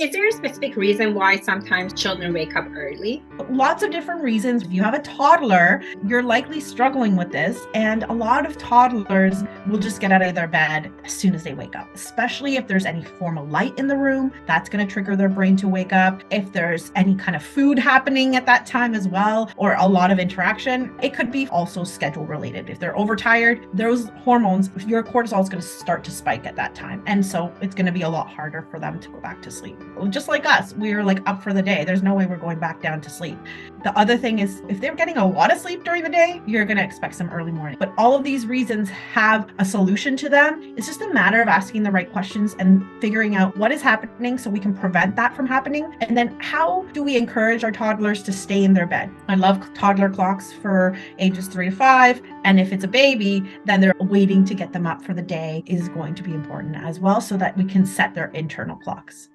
Is there a specific reason why sometimes children wake up early? Lots of different reasons. If you have a toddler, you're likely struggling with this. And a lot of toddlers will just get out of their bed as soon as they wake up, especially if there's any form of light in the room. That's going to trigger their brain to wake up. If there's any kind of food happening at that time as well, or a lot of interaction, it could be also schedule related. If they're overtired, those hormones, your cortisol is going to start to spike at that time. And so it's going to be a lot harder for them to go back to sleep. Just like us, we're like up for the day. There's no way we're going back down to sleep. The other thing is, if they're getting a lot of sleep during the day, you're going to expect some early morning. But all of these reasons have a solution to them. It's just a matter of asking the right questions and figuring out what is happening so we can prevent that from happening. And then how do we encourage our toddlers to stay in their bed? I love toddler clocks for ages 3 to 5. And if it's a baby, then they're waiting to get them up for the day is going to be important as well, so that we can set their internal clocks.